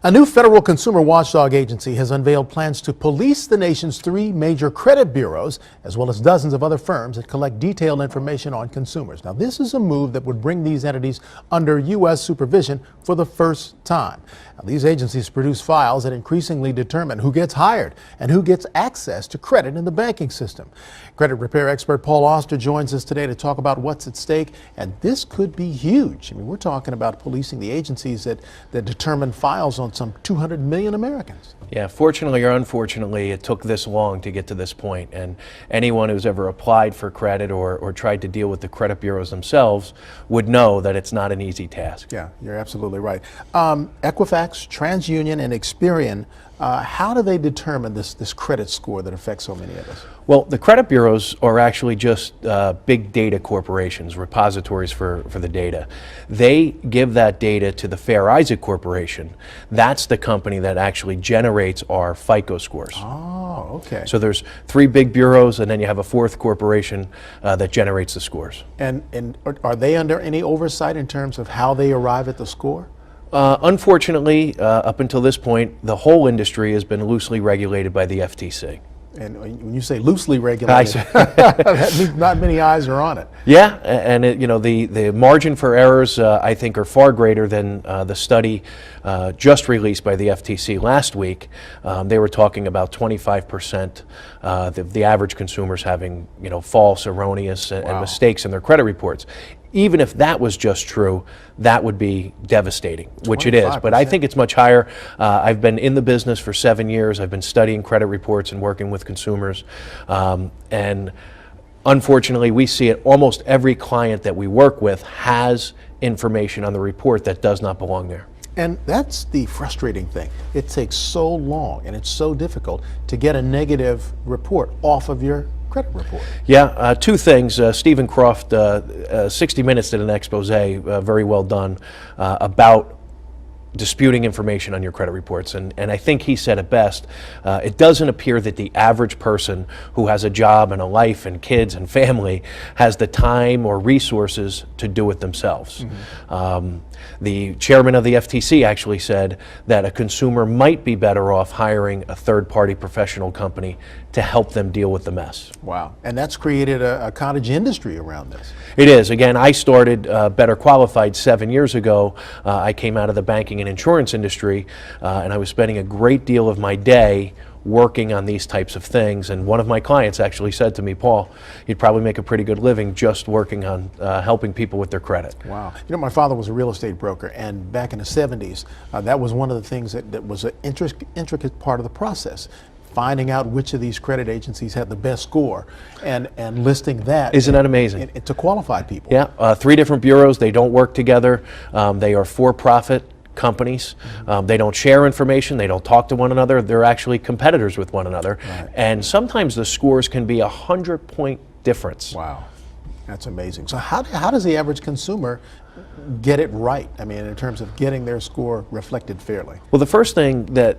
A new federal consumer watchdog agency has unveiled plans to police the nation's 3 major credit bureaus, as well as dozens of other firms that collect detailed information on consumers. Now, this is a move that would bring these entities under U.S. supervision for the first time. Now, these agencies produce files that increasingly determine who gets hired and who gets access to credit in the banking system. Credit repair expert Paul Auster joins us today to talk about what's at stake, and this could be huge. I mean, we're talking about policing the agencies that determine files on some 200 million Americans. Yeah, fortunately or unfortunately, it took this long to get to this point, and anyone who's ever applied for credit or tried to deal with the credit bureaus themselves would know that it's not an easy task. Yeah, you're absolutely right. Equifax, TransUnion, and Experian, how do they determine this credit score that affects so many of us? Well, the credit bureaus are actually just big data corporations, repositories for the data. They give that data to the Fair Isaac Corporation. That's the company that actually generates our FICO scores. Oh, okay. So there's 3 big bureaus, and then you have a 4th corporation that generates the scores. And are they under any oversight in terms of how they arrive at the score? Unfortunately, up until this point, the whole industry has been loosely regulated by the FTC. And when you say loosely regulated, that means not many eyes are on it. Yeah, and the margin for errors, I think, are far greater than the study just released by the FTC last week. They were talking about 25% the average consumers having false, erroneous, and mistakes in their credit reports. Even if that was just true, that would be devastating, which it is. But I think it's much higher. I've been in the business for 7 years. I've been studying credit reports and working with consumers. And unfortunately, we see it. Almost every client that we work with has information on the report that does not belong there. And that's the frustrating thing. It takes so long and it's so difficult to get a negative report off of your credit report. Yeah, 2 things. Stephen Croft, 60 Minutes did an expose, very well done, about disputing information on your credit reports. And I think he said it best. It doesn't appear that the average person who has a job and a life and kids and family has the time or resources to do it themselves. Mm-hmm. The chairman of the FTC actually said that a consumer might be better off hiring a third-party professional company to help them deal with the mess. Wow. And that's created a cottage industry around this. It is. Again, I started Better Qualified 7 years ago. I came out of the banking and insurance industry, and I was spending a great deal of my day working on these types of things. And one of my clients actually said to me, Paul, you'd probably make a pretty good living just working on helping people with their credit. Wow. My father was a real estate broker, and back in the 70s, that was one of the things that was an intricate part of the process. Finding out which of these credit agencies had the best score and listing that. Isn't that amazing? To qualify people. Yeah, 3 different bureaus. They don't work together. They are for-profit companies. They don't share information. They don't talk to one another. They're actually competitors with one another. Right. And sometimes the scores can be 100-point difference. Wow, that's amazing. So how does the average consumer get it right? I mean, in terms of getting their score reflected fairly. Well, the first thing that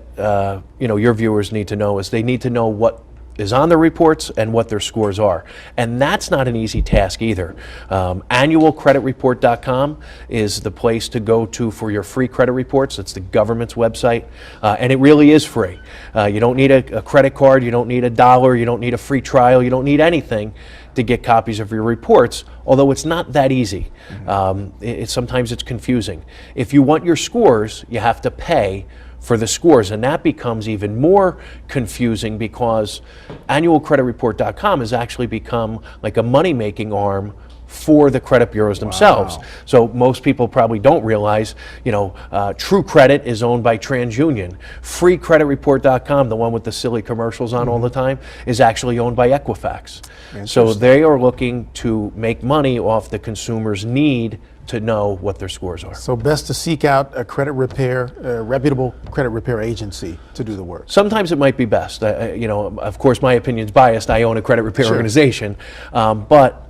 your viewers need to know is they need to know what is on their reports and what their scores are. And that's not an easy task either. Annualcreditreport.com is the place to go to for your free credit reports. It's the government's website, and it really is free. You don't need a credit card, you don't need $1, you don't need a free trial, you don't need anything to get copies of your reports, although it's not that easy. Mm-hmm. Sometimes it's confusing. If you want your scores, you have to pay for the scores. And that becomes even more confusing because annualcreditreport.com has actually become like a money-making arm for the credit bureaus themselves. Wow. So most people probably don't realize, True Credit is owned by TransUnion. FreeCreditReport.com, the one with the silly commercials on all the time, is actually owned by Equifax. So they are looking to make money off the consumer's need to know what their scores are. So best to seek out a credit repair, a reputable credit repair agency to do the work. Sometimes it might be best. Of course, my opinion's biased. I own a credit repair organization, but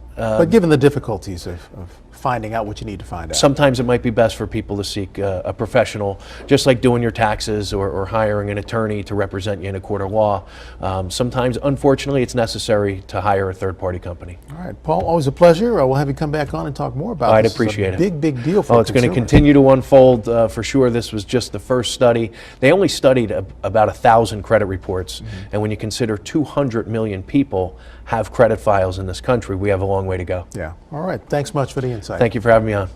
given the difficulties of finding out what you need to find out. sometimes it might be best for people to seek a professional, just like doing your taxes or hiring an attorney to represent you in a court of law. Sometimes, unfortunately, it's necessary to hire a third-party company. All right, Paul, always a pleasure. We'll have you come back on and talk more about I'd this. appreciate It's a it. big deal for Well, it's going to consumers. continue to unfold for sure. This was just the first study. They only studied about 1,000 credit reports, and when you consider 200 million people have credit files in this country, we have a long way to go. Yeah. All right. Thanks much for the insight. Thank you for having me on.